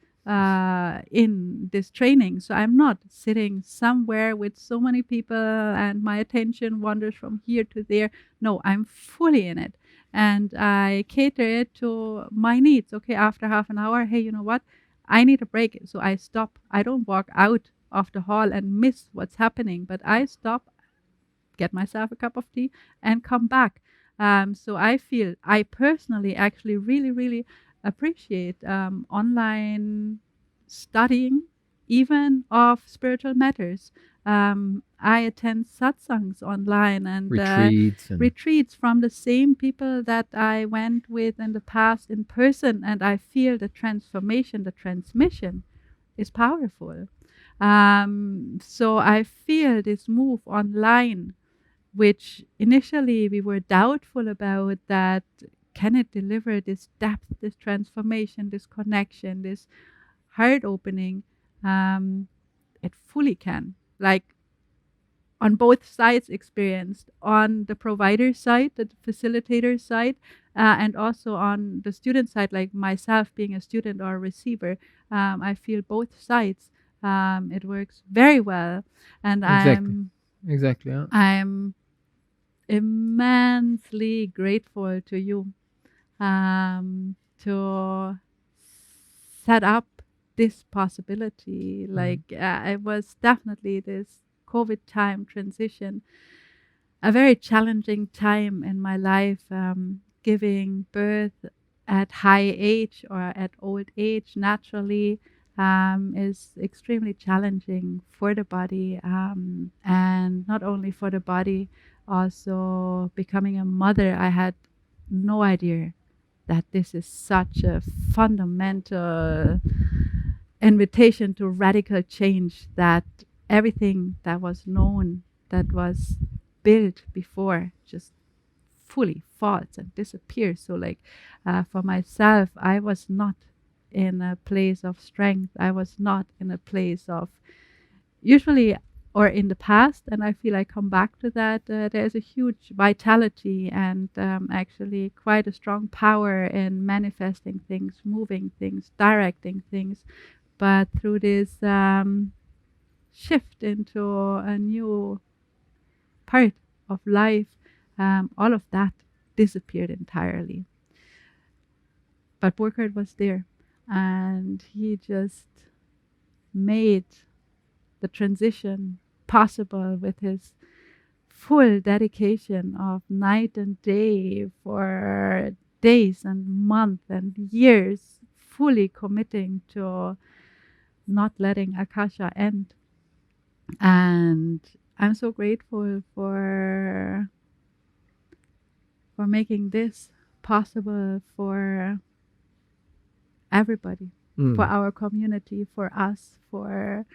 in this training. So I'm not sitting somewhere with so many people and my attention wanders from here to there. No, I'm fully in it. And I cater it to my needs. Okay, after half an hour, hey, you know what? I need a break. So I stop. I don't walk out of the hall and miss what's happening, but I stop, get myself a cup of tea, and come back. So I feel I personally actually really, really appreciate online studying, even of spiritual matters. I attend satsangs online and Retreats and retreats from the same people that I went with in the past in person, and I feel the transformation, the transmission is powerful. So I feel this move online, which initially we were doubtful about, that can it deliver this depth, this transformation, this connection, this heart opening. It fully can. Like on both sides experienced, on the provider side, the facilitator side, and also on the student side, like myself being a student or a receiver. I feel both sides. It works very well, and exactly, exactly. Yeah. I'm immensely grateful to you to set up this possibility. Like it was definitely this COVID time transition, a very challenging time in my life. Giving birth at high age or at old age naturally is extremely challenging for the body, and not only for the body, also becoming a mother. I had no idea that this is such a fundamental invitation to radical change, that everything that was known, that was built before, just fully falls and disappears. So, like for myself, I was not in a place of strength. I was not in a place of, usually, or in the past, and I feel I come back to that. There's a huge vitality and actually quite a strong power in manifesting things, moving things, directing things. But through this shift into a new part of life, all of that disappeared entirely. But Burkhard was there, and he just made the transition possible with his full dedication of night and day for days and months and years, fully committing to not letting Akasha end. And I'm so grateful for making this possible for everybody, for our community, for us, for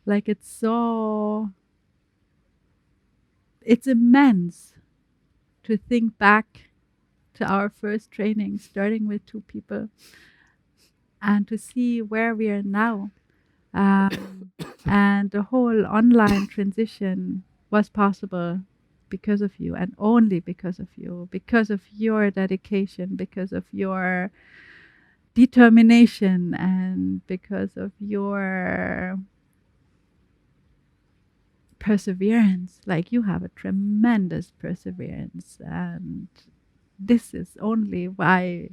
like it's immense to think back to our first training, starting with 2 people, and to see where we are now. And the whole online transition was possible because of you, and only because of you, because of your dedication, because of your determination, and because of your perseverance. Like you have a tremendous perseverance, and this is only why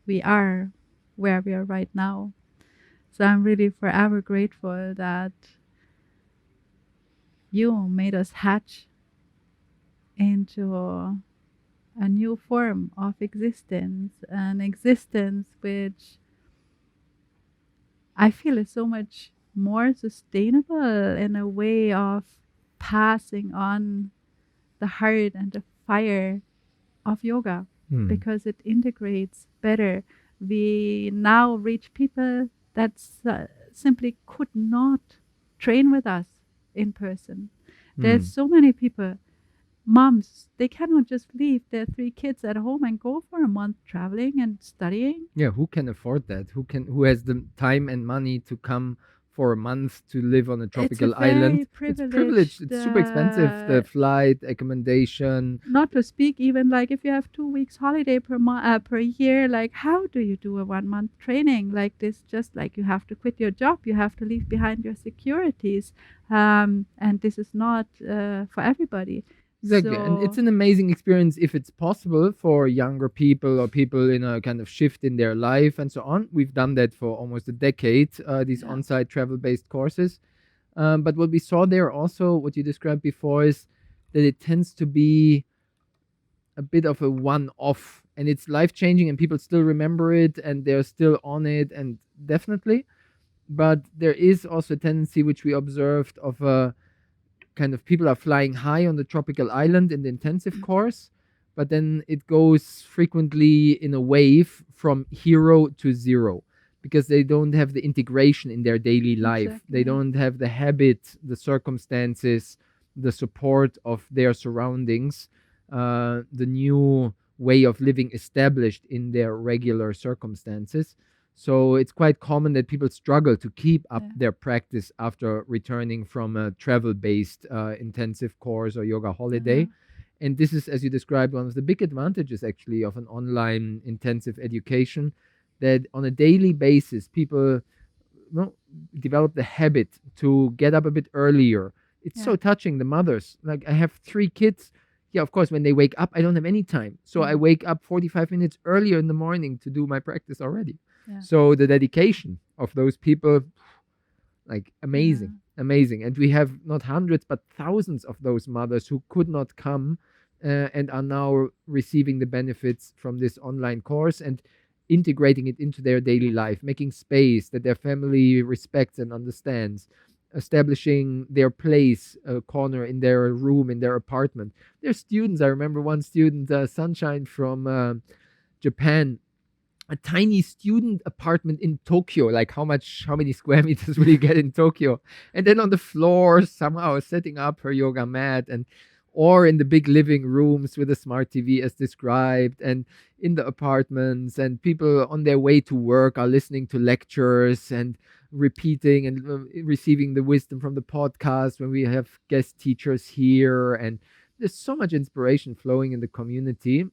we are where we are right now. So I'm really forever grateful that you made us hatch into a new form of existence, an existence which I feel is so much more sustainable in a way of passing on the heart and the fire of yoga, because it integrates better. We now reach people that simply could not train with us in person. There's so many people, moms, they cannot just leave their 3 kids at home and go for a month traveling and studying. Yeah, who can afford that? Who has the time and money to come for a month to live on a It's a tropical very island? It's privileged. privileged, It's super expensive. The flight, accommodation. not to speak even like if you have 2 weeks holiday per year, like how do you do a 1 month training like this? Just like you have to quit your job, you have to leave behind your securities, and this is not for everybody. Exactly. And it's an amazing experience if it's possible for younger people or people in a kind of shift in their life and so on. We've done that for almost a decade, these Yeah. on site travel based courses. But what we saw there also, what you described before, is that it tends to be a bit of a one off and it's life changing and people still remember it and they're still on it. And definitely. But there is also a tendency which we observed of kind of people are flying high on the tropical island in the intensive course, but then it goes frequently in a wave from hero to zero because they don't have the integration in their daily life. They Exactly. don't have the habit, the circumstances, the support of their surroundings, the new way of living established in their regular circumstances. So it's quite common that people struggle to keep up Yeah. their practice after returning from a travel based intensive course or yoga Uh-huh. holiday. And this is, as you described, one of the big advantages actually of an online intensive education, that on a daily basis, people know, develop the habit to get up a bit earlier. It's Yeah. so touching, the mothers. Like, I have 3 kids. Yeah, of course, when they wake up, I don't have any time. So I Mm. wake up 45 minutes earlier in the morning to do my practice already. Yeah. So the dedication of those people, like, Yeah. amazing, amazing. And we have not hundreds, but thousands of those mothers who could not come and are now receiving the benefits from this online course and integrating it into their daily life, making space that their family respects and understands, establishing their place, a corner in their room, in their apartment. They're students. I remember one student, Sunshine from Japan, a tiny student apartment in Tokyo. Like, how many square meters will you get in Tokyo? And then on the floor, somehow setting up her yoga mat, and or in the big living rooms with a smart TV as described, and in the apartments, and people on their way to work are listening to lectures and repeating and receiving the wisdom from the podcast when we have guest teachers here. And there's so much inspiration flowing in the community,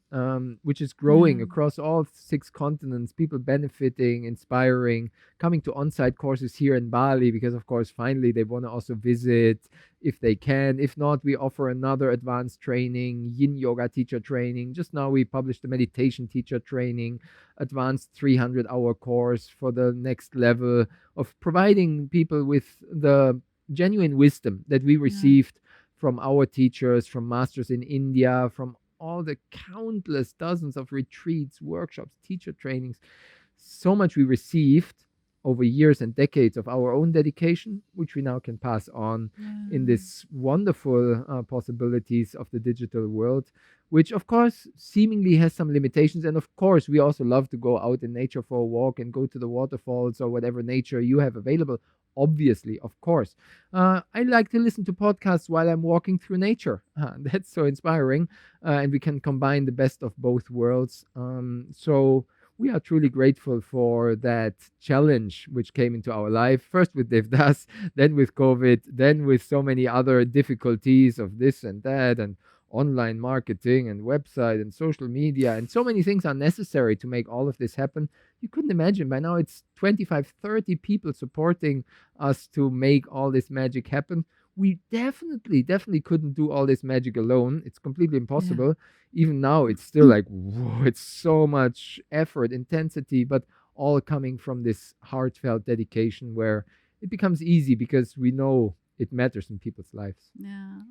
which is growing Yeah. across all 6 continents. People benefiting, inspiring, coming to on-site courses here in Bali because, of course, finally they want to also visit if they can. If not, we offer another advanced training, Yin Yoga teacher training. Just now we published the meditation teacher training, advanced 300-hour course for the next level of providing people with the genuine wisdom that we Yeah. received from our teachers, from masters in India, from all the countless dozens of retreats, workshops, teacher trainings. So much we received over years and decades of our own dedication, which we now can pass on in Yeah. this wonderful possibilities of the digital world, which of course seemingly has some limitations. And of course, we also love to go out in nature for a walk and go to the waterfalls or whatever nature you have available. Obviously, of course. I like to listen to podcasts while I'm walking through nature. That's so inspiring. And we can combine the best of both worlds. So we are truly grateful for that challenge which came into our life, first with Devdas, then with COVID, then with so many other difficulties of this and that, and online marketing and website and social media. And so many things are necessary to make all of this happen. You couldn't imagine. By now, it's 25, 30 people supporting us to make all this magic happen. We definitely couldn't do all this magic alone. It's completely Yeah. impossible. Even now, it's still like, whoa, it's so much effort, intensity, but all coming from this heartfelt dedication where it becomes easy because we know it matters in people's lives. Yeah.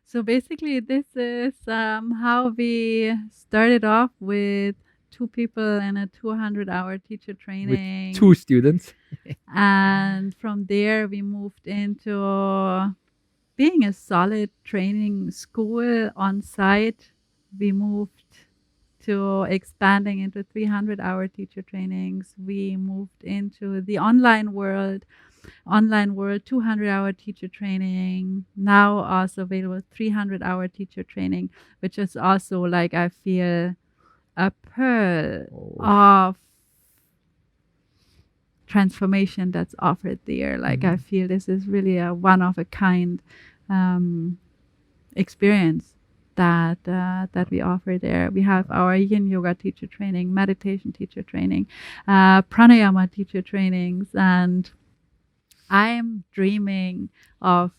So basically, this is how we started off with two people and a 200-hour teacher With 2 training. students. And from there, we moved into being a solid training school on site. We moved to expanding into 300-hour teacher trainings. We moved into the online world 200-hour teacher training, now also available 300-hour teacher training, which is also, like, I feel, a pearl Oh. of transformation that's offered there. Like, I feel this is really a one of a kind experience that we offer there. We have our Yin Yoga teacher training, meditation teacher training, pranayama teacher trainings, and I'm dreaming of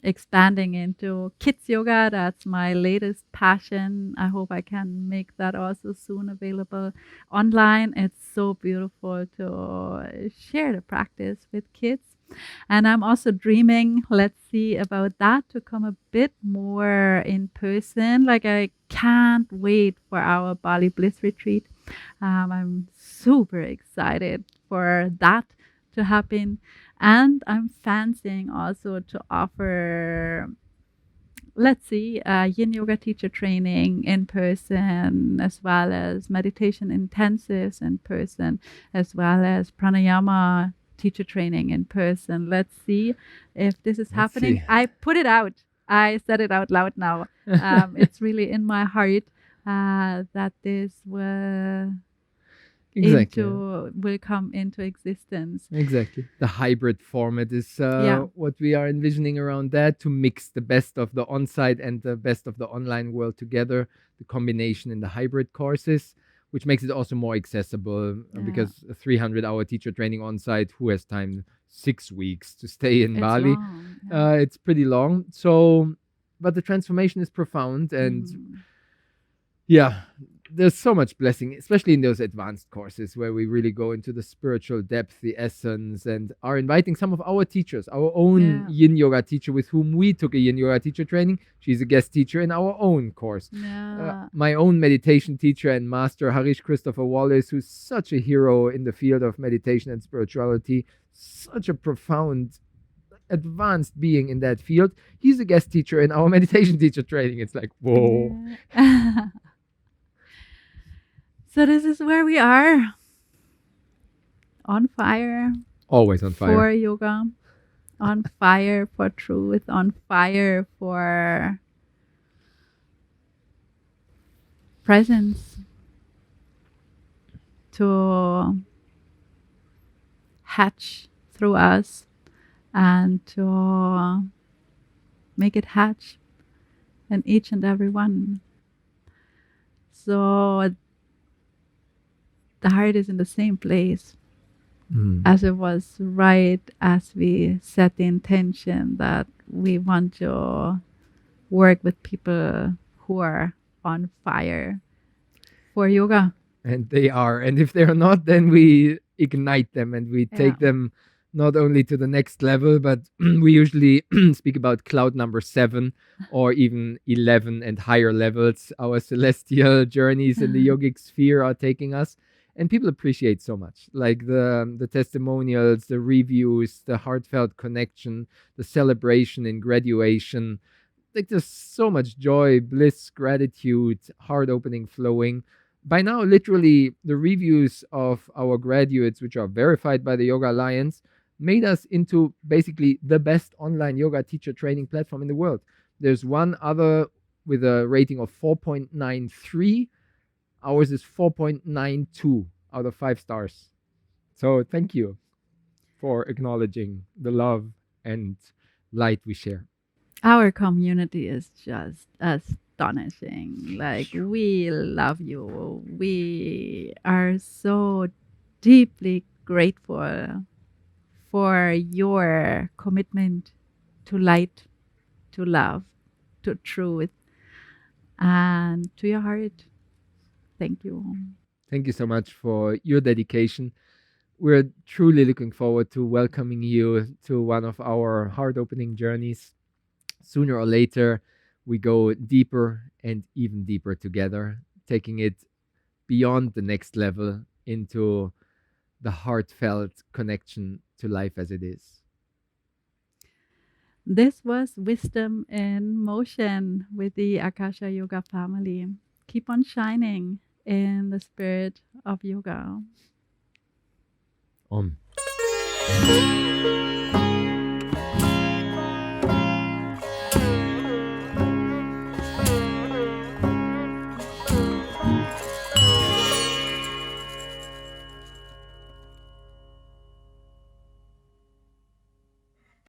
expanding into kids yoga. That's my latest passion. I hope I can make that also soon available online. It's so beautiful to share the practice with kids. And I'm also dreaming, let's see about that, to come a bit more in person. Like, I can't wait for our Bali Bliss retreat. I'm super excited for that to happen. And I'm fancying also to offer, let's see, yin yoga teacher training in person, as well as meditation intensives in person, as well as pranayama teacher training in person. Let's see if this is Let's happening. see. I put it out. I said it out loud now. It's really in my heart that this Exactly. will come into existence. Exactly. The hybrid format is Yeah. what we are envisioning around that, to mix the best of the on site and the best of the online world together, the combination in the hybrid courses, which makes it also more accessible Yeah. because a 300-hour teacher training on site, who has time 6 weeks to stay in It's Bali? long. Yeah. It's pretty long. So, but the transformation is profound. And Mhm. yeah, there's so much blessing, especially in those advanced courses where we really go into the spiritual depth, the essence, and are inviting some of our teachers, our own Yeah. yin yoga teacher with whom we took a yin yoga teacher training. She's a guest teacher in our own course. Yeah. My own meditation teacher and master, Harish Christopher Wallace, who's such a hero in the field of meditation and spirituality, such a profound, advanced being in that field. He's a guest teacher in our meditation teacher training. It's like, whoa. Yeah. So this is where we are, on fire Always on fire. for yoga, on fire for truth, on fire for presence, to hatch through us and to make it hatch in each and every one. So the heart is in the same place as it was right as we set the intention that we want to work with people who are on fire for yoga. And they are. And if they're not, then we ignite them and we Yeah. take them not only to the next level, but we usually speak about cloud number 7 or even 11 and higher levels. Our celestial journeys in the yogic sphere are taking us. And people appreciate so much, like the testimonials, the reviews, the heartfelt connection, the celebration in graduation. Like there's so much joy, bliss, gratitude, heart opening flowing. By now, literally, the reviews of our graduates, which are verified by the Yoga Alliance, made us into basically the best online yoga teacher training platform in the world. There's one other with a rating of 4.93. Ours is 4.92 out of 5 stars. So thank you for acknowledging the love and light we share. Our community is just astonishing. Like, we love you. We are so deeply grateful for your commitment to light, to love, to truth, and to your heart. Thank you. Thank you so much for your dedication. We're truly looking forward to welcoming you to one of our heart opening journeys. Sooner or later, we go deeper and even deeper together, taking it beyond the next level into the heartfelt connection to life as it is. This was Wisdom in Motion with the Akasha Yoga family. Keep on shining in the spirit of yoga. Om.